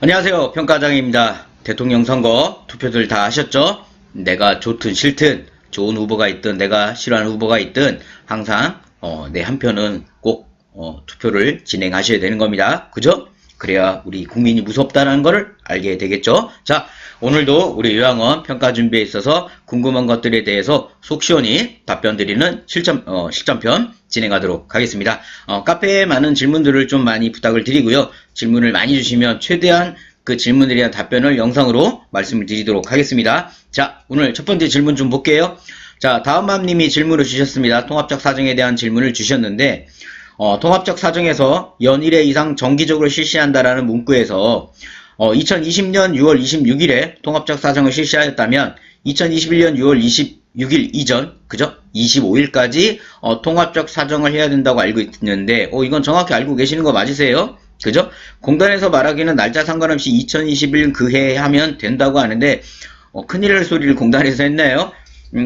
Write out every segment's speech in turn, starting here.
안녕하세요. 평가장입니다. 대통령 선거 투표들 다 하셨죠? 내가 좋든 싫든 좋은 후보가 있든 내가 싫어하는 후보가 있든 항상 내 한 표는 꼭 투표를 진행하셔야 되는 겁니다. 그죠? 그래야 우리 국민이 무섭다는 것을 알게 되겠죠? 자, 오늘도 우리 요양원 평가 준비에 있어서 궁금한 것들에 대해서 속 시원히 답변 드리는 실전편 진행하도록 하겠습니다. 카페에 많은 질문들을 좀 많이 부탁을 드리고요. 질문을 많이 주시면 최대한 그 질문에 대한 답변을 영상으로 말씀을 드리도록 하겠습니다. 자, 오늘 첫 번째 질문 좀 볼게요. 자, 다음맘님이 질문을 주셨습니다. 통합적 사정에 대한 질문을 주셨는데, 통합적 사정에서 연 1회 이상 정기적으로 실시한다라는 문구에서 2020년 6월 26일에 통합적 사정을 실시하였다면 2021년 6월 26일 이전, 그죠? 25일까지 통합적 사정을 해야 된다고 알고 있는데, 이건 정확히 알고 계시는 거 맞으세요? 그죠? 공단에서 말하기는 날짜 상관없이 2021년 그 해에 하면 된다고 하는데, 큰일 날 소리를 공단에서 했나요?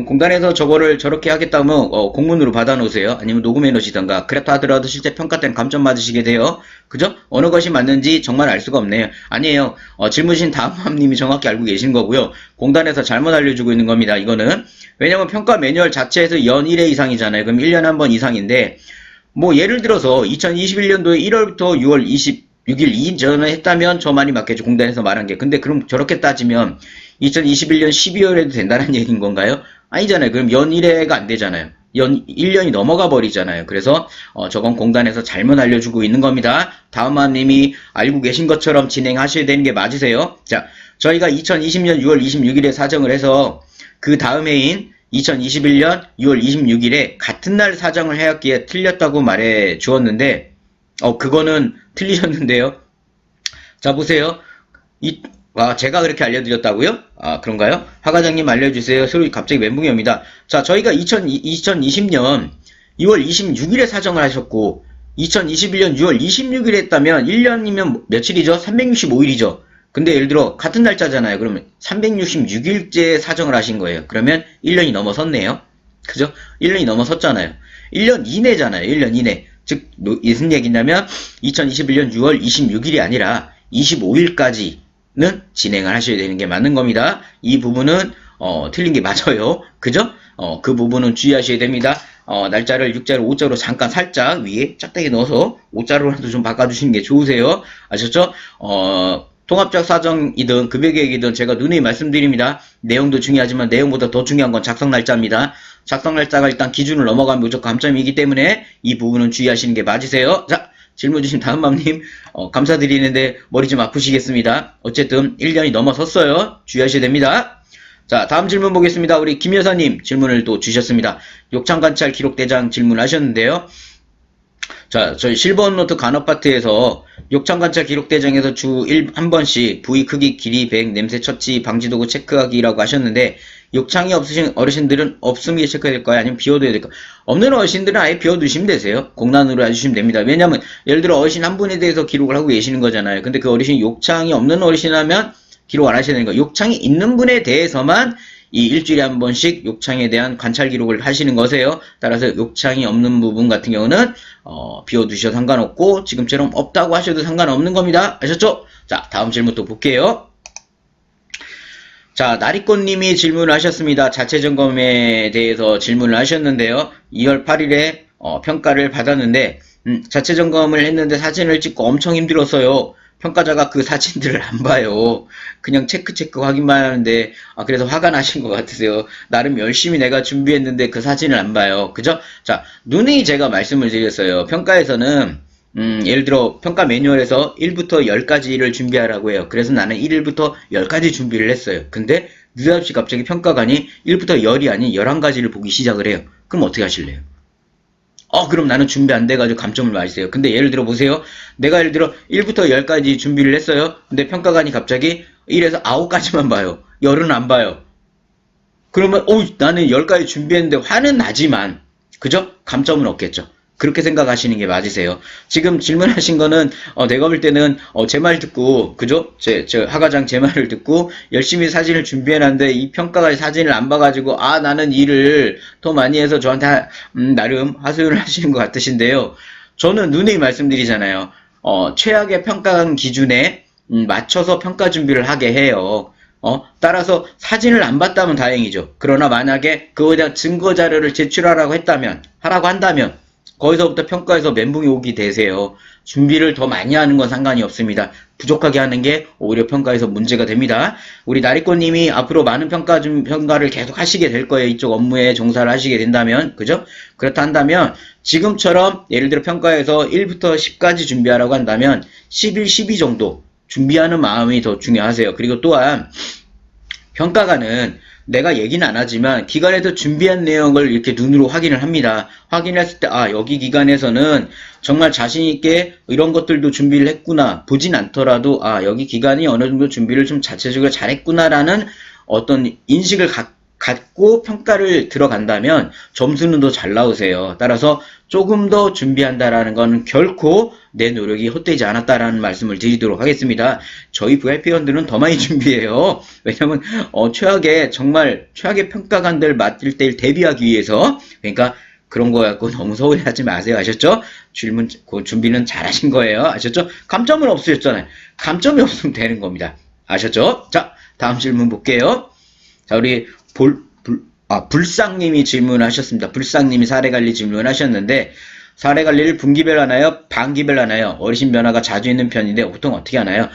공단에서 저거를 저렇게 하겠다면 공문으로 받아놓으세요. 아니면 녹음해 놓으시던가. 그렇다 하더라도 실제 평가 때는 감점 맞으시게 돼요. 그죠? 어느 것이 맞는지 정말 알 수가 없네요. 아니에요. 질문신 다음함님이 정확히 알고 계신 거고요. 공단에서 잘못 알려주고 있는 겁니다. 이거는. 왜냐면 평가 매뉴얼 자체에서 연 1회 이상이잖아요. 그럼 1년에 한 번 이상인데, 뭐 예를 들어서 2021년도에 1월부터 6월 26일 이전에 했다면 저 말이 맞겠죠. 공단에서 말한 게. 근데 그럼 저렇게 따지면 2021년 12월에도 된다는 얘기인 건가요? 아니잖아요. 그럼 연 1회가 안 되잖아요. 연 1년이 넘어가 버리잖아요. 그래서 저건 공단에서 잘못 알려주고 있는 겁니다. 다음마님이 알고 계신 것처럼 진행하셔야 되는 게 맞으세요. 자, 저희가 2020년 6월 26일에 사정을 해서 그 다음 해인 2021년 6월 26일에 같은 날 사정을 해왔기에 틀렸다고 말해 주었는데 그거는 틀리셨는데요. 자, 보세요. 제가 그렇게 알려드렸다고요? 그런가요? 하 과장님 알려주세요. 소리 갑자기 멘붕이 옵니다. 자, 저희가 2020년 2월 26일에 사정을 하셨고 2021년 6월 26일에 했다면 1년이면 며칠이죠? 365일이죠. 근데 예를 들어 같은 날짜잖아요. 그러면 366일째 사정을 하신 거예요. 그러면 1년이 넘어섰네요. 그죠? 1년이 넘어섰잖아요. 1년 이내잖아요. 1년 이내. 즉 무슨 얘기냐면 2021년 6월 26일이 아니라 25일까지는 진행을 하셔야 되는 게 맞는 겁니다. 이 부분은 틀린 게 맞아요. 그죠? 그 부분은 주의하셔야 됩니다. 날짜를 6자로 5자로 잠깐 살짝 위에 짝대기 넣어서 5자로라도 좀 바꿔주시는 게 좋으세요. 아셨죠? 통합적 사정이든 급여계획이든 제가 누누이 말씀드립니다. 내용도 중요하지만 내용보다 더 중요한 건 작성 날짜입니다. 작성 날짜가 일단 기준을 넘어가면 무조건 감점이기 때문에 이 부분은 주의하시는 게 맞으세요. 자, 질문 주신 다음맘님 감사드리는데 머리 좀 아프시겠습니다. 어쨌든 1년이 넘어섰어요. 주의하셔야 됩니다. 자, 다음 질문 보겠습니다. 우리 김 여사님 질문을 또 주셨습니다. 욕창관찰 기록대장 질문하셨는데요. 자, 저희 실버노트 간호파트에서 욕창관찰 기록대장에서 주 한 번씩 부위 크기, 길이, 백, 냄새, 처치, 방지도구 체크하기라고 하셨는데 욕창이 없으신 어르신들은 없음이 체크해야 될까요? 아니면 비워둬야 될까요? 없는 어르신들은 아예 비워두시면 되세요. 공란으로 해주시면 됩니다. 왜냐면 예를 들어 어르신 한 분에 대해서 기록을 하고 계시는 거잖아요. 근데 그 어르신이 욕창이 없는 어르신이라면 기록 안 하셔야 되는 거예요. 욕창이 있는 분에 대해서만 이 일주일에 한 번씩 욕창에 대한 관찰 기록을 하시는 거세요. 따라서 욕창이 없는 부분 같은 경우는 비워두셔도 상관없고 지금처럼 없다고 하셔도 상관없는 겁니다. 아셨죠? 자, 다음 질문 또 볼게요. 자, 나리꽃님이 질문을 하셨습니다. 자체 점검에 대해서 질문을 하셨는데요. 2월 8일에 평가를 받았는데 자체 점검을 했는데 사진을 찍고 엄청 힘들었어요. 평가자가 그 사진들을 안 봐요. 그냥 체크 확인만 하는데 그래서 화가 나신 것 같으세요. 나름 열심히 내가 준비했는데 그 사진을 안 봐요. 그죠? 자, 누누이 제가 말씀을 드렸어요. 평가에서는 예를 들어 평가 매뉴얼에서 1부터 10까지를 준비하라고 해요. 그래서 나는 1일부터 10까지 준비를 했어요. 근데 느닷없이 갑자기 평가관이 1부터 10이 아닌 11가지를 보기 시작을 해요. 그럼 어떻게 하실래요? 그럼 나는 준비 안 돼가지고 감점을 맞으세요. 근데 예를 들어 보세요. 내가 예를 들어 1부터 10까지 준비를 했어요. 근데 평가관이 갑자기 1에서 9까지만 봐요. 10은 안 봐요. 그러면 나는 10까지 준비했는데 화는 나지만 그죠? 감점은 없겠죠. 그렇게 생각하시는 게 맞으세요. 지금 질문하신 거는 내가 볼 때는 제 말 듣고 그죠? 하과장 제 말을 듣고 열심히 사진을 준비해놨는데 이 평가가 사진을 안 봐가지고 나는 일을 더 많이 해서 저한테 나름 하소연을 하시는 것 같으신데요. 저는 누누이 말씀드리잖아요. 최악의 평가관 기준에 맞춰서 평가 준비를 하게 해요. 따라서 사진을 안 봤다면 다행이죠. 그러나 만약에 그거에 대한 증거 자료를 제출하라고 하라고 한다면, 거기서부터 평가에서 멘붕이 오게 되세요. 준비를 더 많이 하는 건 상관이 없습니다. 부족하게 하는 게 오히려 평가에서 문제가 됩니다. 우리 나리꼬님이 앞으로 많은 평가를 계속 하시게 될 거예요. 이쪽 업무에 종사를 하시게 된다면, 그죠? 그렇다 한다면, 지금처럼 예를 들어 평가에서 1부터 10까지 준비하라고 한다면, 11, 12 정도 준비하는 마음이 더 중요하세요. 그리고 또한, 평가관은 내가 얘기는 안 하지만 기관에서 준비한 내용을 이렇게 눈으로 확인을 합니다. 확인했을 때 여기 기관에서는 정말 자신있게 이런 것들도 준비를 했구나. 보진 않더라도 여기 기관이 어느 정도 준비를 좀 자체적으로 잘했구나라는 어떤 인식을 갖고 평가를 들어간다면 점수는 더 잘 나오세요. 따라서 조금 더 준비한다라는 건 결코 내 노력이 헛되지 않았다라는 말씀을 드리도록 하겠습니다. 저희 VIP원들은 더 많이 준비해요. 왜냐면 정말 최악의 평가관들 맡을 때 대비하기 위해서. 그러니까 그런 거 갖고 너무 서울해하지 마세요. 아셨죠? 준비는 잘 하신 거예요. 아셨죠? 감점은 없으셨잖아요. 감점이 없으면 되는 겁니다. 아셨죠? 자, 다음 질문 볼게요. 자, 우리 불상님이 질문하셨습니다. 불상님이 사례관리 질문하셨는데, 사례관리를 분기별 하나요? 반기별 하나요? 어르신 변화가 자주 있는 편인데 보통 어떻게 하나요?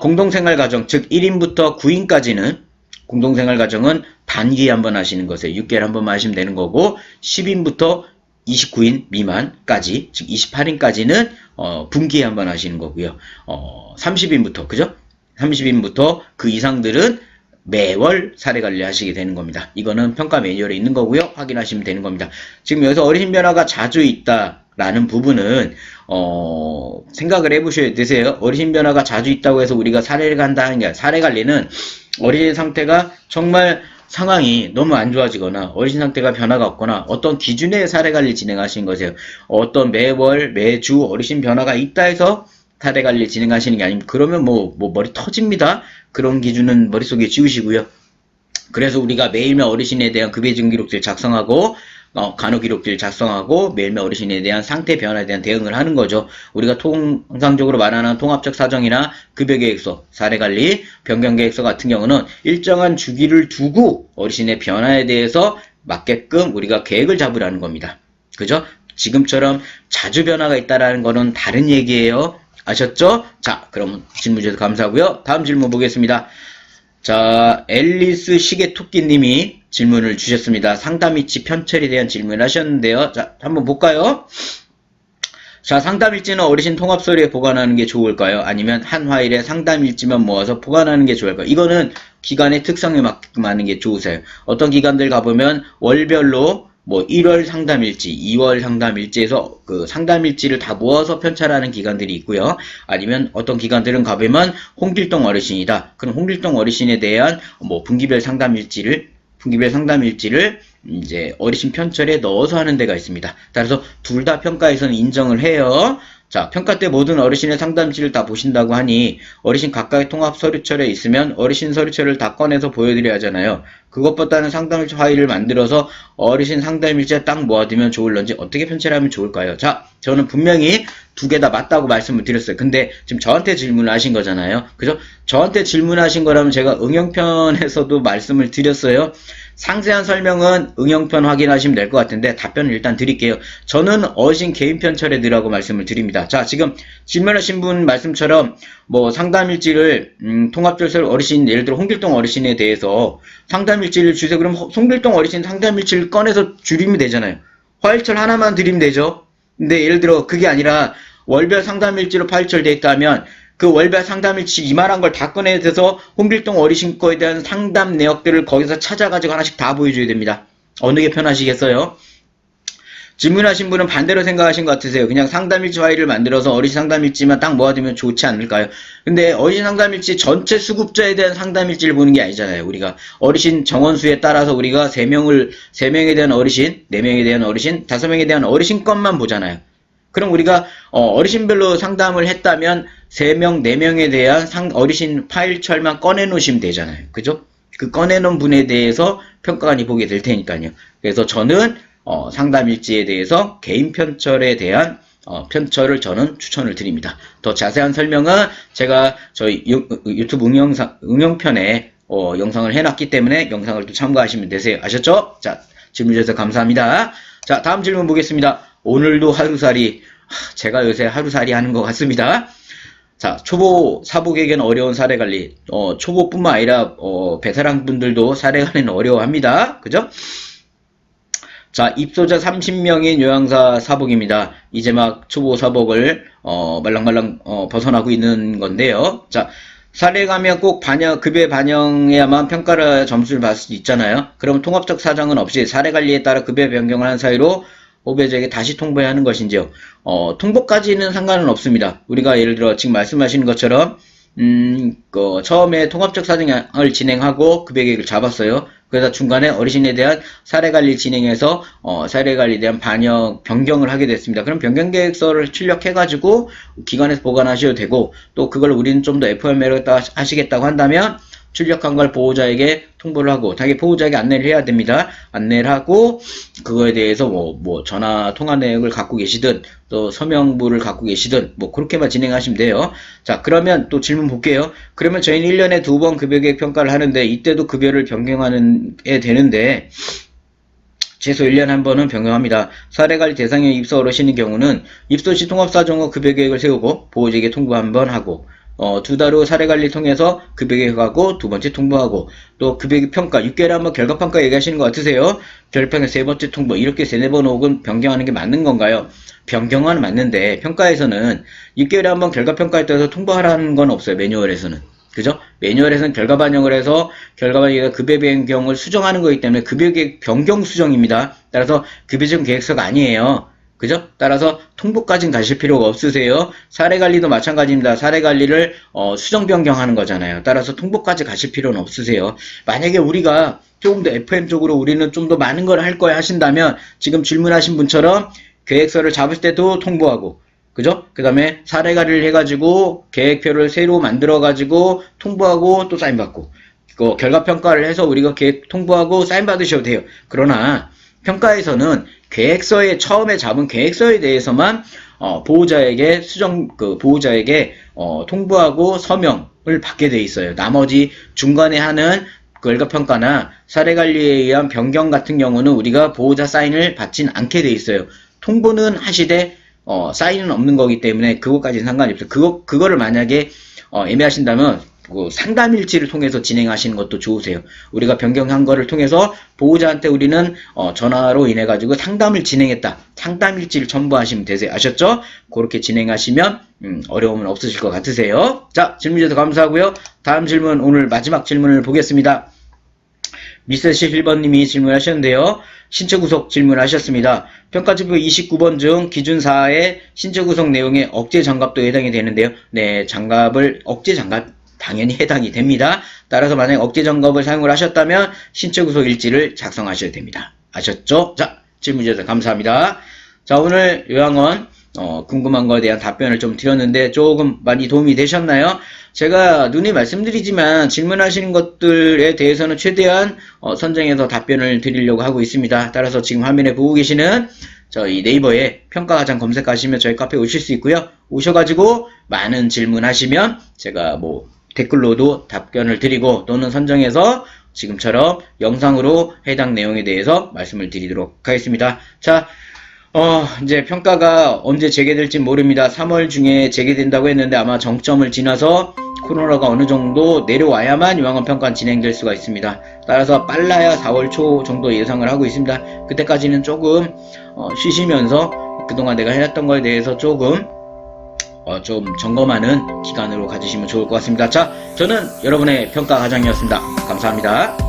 공동생활가정, 즉 1인부터 9인까지는 공동생활가정은 반기에 한번 하시는 거세요. 6개월 한번 하시면 되는 거고, 10인부터 29인 미만까지, 즉 28인까지는 분기에 한번 하시는 거고요. 30인부터, 그죠? 30인부터 그 이상들은 매월 사례관리 하시게 되는 겁니다. 이거는 평가 매뉴얼에 있는 거고요. 확인하시면 되는 겁니다. 지금 여기서 어르신 변화가 자주 있다라는 부분은 생각을 해보셔야 되세요. 어르신 변화가 자주 있다고 해서 우리가 사례를 간다는 게 아니라, 사례관리는 어르신 상태가 정말 상황이 너무 안 좋아지거나 어르신 상태가 변화가 없거나 어떤 기준의 사례관리 진행하시는 거세요. 어떤 매월 매주 어르신 변화가 있다 해서 사례관리 진행하시는 게 아니면, 그러면 머리 터집니다. 그런 기준은 머릿속에 지우시고요. 그래서 우리가 매일매일 어르신에 대한 급여진 기록들 작성하고, 간호 기록들 작성하고, 매일매일 어르신에 대한 상태 변화에 대한 대응을 하는 거죠. 우리가 통상적으로 말하는 통합적 사정이나 급여계획서, 사례관리, 변경계획서 같은 경우는 일정한 주기를 두고 어르신의 변화에 대해서 맞게끔 우리가 계획을 잡으라는 겁니다. 그죠? 지금처럼 자주 변화가 있다라는 거는 다른 얘기예요. 아셨죠? 자, 그럼 질문 주셔서 감사하고요. 다음 질문 보겠습니다. 자, 앨리스 시계토끼님이 질문을 주셨습니다. 상담일지 편철에 대한 질문을 하셨는데요. 자, 한번 볼까요? 자, 상담일지는 어르신 통합서류에 보관하는 게 좋을까요? 아니면 한 파일에 상담일지만 모아서 보관하는 게 좋을까요? 이거는 기관의 특성에 맞게끔 하는 게 좋으세요. 어떤 기관들 가보면 월별로 1월 상담일지, 2월 상담일지에서 그 상담일지를 다 모아서 편찬하는 기관들이 있고요. 아니면 어떤 기관들은 가보면 홍길동 어르신이다. 그럼 홍길동 어르신에 대한 분기별 상담일지를 이제 어르신 편철에 넣어서 하는 데가 있습니다. 따라서 둘 다 평가에서는 인정을 해요. 자, 평가 때 모든 어르신의 상담지를 다 보신다고 하니 어르신 각각의 통합 서류철에 있으면 어르신 서류철을 다 꺼내서 보여드려야 하잖아요. 그것보다는 상담일지 파일을 만들어서 어르신 상담일지에 딱 모아두면 좋을런지 어떻게 편찬하면 좋을까요? 자, 저는 분명히 두 개 다 맞다고 말씀을 드렸어요. 근데 지금 저한테 질문을 하신 거잖아요. 그죠? 저한테 질문하신 거라면 제가 응용편에서도 말씀을 드렸어요. 상세한 설명은 응용편 확인하시면 될 것 같은데 답변을 일단 드릴게요. 저는 어르신 개인 편철에 넣으라고 말씀을 드립니다. 자, 지금 질문하신 분 말씀처럼 상담일지를 통합절설 어르신, 예를 들어 홍길동 어르신에 대해서 상담일지를 주세요. 그럼 홍길동 어르신 상담일지를 꺼내서 줄이면 되잖아요. 파일철 하나만 드리면 되죠. 근데 예를 들어 그게 아니라 월별 상담일지로 파일철되어 있다면 그 월별 상담일지 이만한 걸 다 꺼내서 홍길동 어르신 거에 대한 상담 내역들을 거기서 찾아가지고 하나씩 다 보여줘야 됩니다. 어느 게 편하시겠어요? 질문하신 분은 반대로 생각하신 것 같으세요. 그냥 상담일지 파일을 만들어서 어르신 상담일지만 딱 모아두면 좋지 않을까요? 근데 어르신 상담일지 전체 수급자에 대한 상담일지를 보는 게 아니잖아요. 우리가 어르신 정원수에 따라서 우리가 3명에 대한 어르신, 4명에 대한 어르신, 5명에 대한 어르신 것만 보잖아요. 그럼 우리가 어르신별로 상담을 했다면 3명, 4명에 대한 어르신 파일철만 꺼내놓으시면 되잖아요. 그죠? 그 꺼내놓은 분에 대해서 평가관이 보게 될 테니까요. 그래서 저는 상담일지에 대해서 개인 편철에 대한 편처를 저는 추천을 드립니다. 더 자세한 설명은 제가 저희 유튜브 응용편에 영상을 해놨기 때문에 영상을 또 참고하시면 되세요. 아셨죠? 자, 질문 주셔서 감사합니다. 자, 다음 질문 보겠습니다. 오늘도 하루살이, 제가 요새 하루살이 하는 것 같습니다. 자, 초보 사복에게는 어려운 사례관리. 초보뿐만 아니라 베테랑 분들도 사례관리는 어려워합니다. 그죠? 자, 입소자 30명인 요양사 사복입니다. 이제 막 초보 사복을 말랑말랑 벗어나고 있는 건데요. 자, 사례 가면 꼭 급여 반영해야만 평가를 점수를 받을 수 있잖아요. 그럼 통합적 사정은 없이 사례 관리에 따라 급여 변경을 한 사이로 후배자에게 다시 통보해야 하는 것인지요. 통보까지는 상관은 없습니다. 우리가 예를 들어 지금 말씀하시는 것처럼 처음에 통합적 사정을 진행하고 급여 계획을 잡았어요. 그래서 중간에 어르신에 대한 사례관리 진행해서 사례관리에 대한 변경을 하게 됐습니다. 그럼 변경계획서를 출력해가지고 기관에서 보관하셔도 되고, 또 그걸 우리는 좀 더 FM으로 하시겠다고 한다면 출력한 걸 보호자에게 통보를 하고, 당연히 보호자에게 안내를 해야 됩니다. 안내를 하고 그거에 대해서 전화 통화 내역을 갖고 계시든 또 서명부를 갖고 계시든 그렇게만 진행하시면 돼요. 자, 그러면 또 질문 볼게요. 그러면 저희는 1년에 2번 급여계획 평가를 하는데 이때도 급여를 변경하는 게 되는데 최소 1년에 한 번은 변경합니다. 사례관리 대상의 입소 어르신의 경우는 입소 시 통합사정 후 급여계획을 세우고 보호자에게 통보 한 번 하고, 2달 후 사례관리 통해서 급여계획하고 2번째 통보하고, 또 급여평가 6개월에 한번 결과평가 얘기하시는 것 같으세요? 결과평가 3번째 통보, 이렇게 3-4번 혹은 변경하는 게 맞는 건가요? 변경은 맞는데 평가에서는 6개월에 한번 결과평가에 따라서 통보하라는 건 없어요. 매뉴얼에서는. 그죠? 매뉴얼에서는 결과 반영을 해서 결과 반영이 급여 변경을 수정하는 거기 때문에 급여계획 변경 수정입니다. 따라서 급여지원 계획서가 아니에요. 그죠? 따라서 통보까지는 가실 필요가 없으세요. 사례관리도 마찬가지입니다. 사례관리를 수정 변경하는 거잖아요. 따라서 통보까지 가실 필요는 없으세요. 만약에 우리가 조금 더 FM 쪽으로 우리는 좀 더 많은 걸 할 거야 하신다면 지금 질문하신 분처럼 계획서를 잡을 때도 통보하고, 그죠? 그 다음에 사례관리를 해가지고 계획표를 새로 만들어가지고 통보하고 또 사인받고, 결과평가를 해서 우리가 계획 통보하고 사인받으셔도 돼요. 그러나 평가에서는 계획서에 처음에 잡은 계획서에 대해서만 보호자에게 보호자에게 통보하고 서명을 받게 돼 있어요. 나머지 중간에 하는 결과평가나 사례관리에 의한 변경 같은 경우는 우리가 보호자 사인을 받진 않게 돼 있어요. 통보는 하시되 사인은 없는 거기 때문에 그것까지는 상관이 없어요. 그거를 만약에 애매하신다면 상담일지를 통해서 진행하시는 것도 좋으세요. 우리가 변경한 거를 통해서 보호자한테 우리는 전화로 인해 가지고 상담을 진행했다. 상담일지를 첨부하시면 되세요. 아셨죠? 그렇게 진행하시면 어려움은 없으실 것 같으세요. 자, 질문 주셔서 감사하고요. 다음 질문, 오늘 마지막 질문을 보겠습니다. 미세시 1번님이 질문하셨는데요. 신체구속 질문하셨습니다. 평가지표 29번 중 기준사의 신체구속 내용에 억제장갑도 해당이 되는데요. 네, 억제장갑 당연히 해당이 됩니다. 따라서 만약에 억제장갑을 사용을 하셨다면 신체구속 일지를 작성하셔야 됩니다. 아셨죠? 자, 질문 주셔서 감사합니다. 자, 오늘 요양원 궁금한 거에 대한 답변을 좀 드렸는데 조금 많이 도움이 되셨나요? 제가 누누이 말씀드리지만 질문하시는 것들에 대해서는 최대한 선정해서 답변을 드리려고 하고 있습니다. 따라서 지금 화면에 보고 계시는 저희 네이버에 평가과장 검색하시면 저희 카페에 오실 수 있고요. 오셔가지고 많은 질문하시면 제가 댓글로도 답변을 드리고 또는 선정해서 지금처럼 영상으로 해당 내용에 대해서 말씀을 드리도록 하겠습니다. 자, 이제 평가가 언제 재개될지 모릅니다. 3월 중에 재개된다고 했는데 아마 정점을 지나서 코로나가 어느 정도 내려와야만 요양원 평가는 진행될 수가 있습니다. 따라서 빨라야 4월 초 정도 예상을 하고 있습니다. 그때까지는 조금 쉬시면서 그동안 내가 해놨던 거에 대해서 조금 좀 점검하는 기간으로 가지시면 좋을 것 같습니다. 자, 저는 여러분의 평가과장이었습니다. 감사합니다.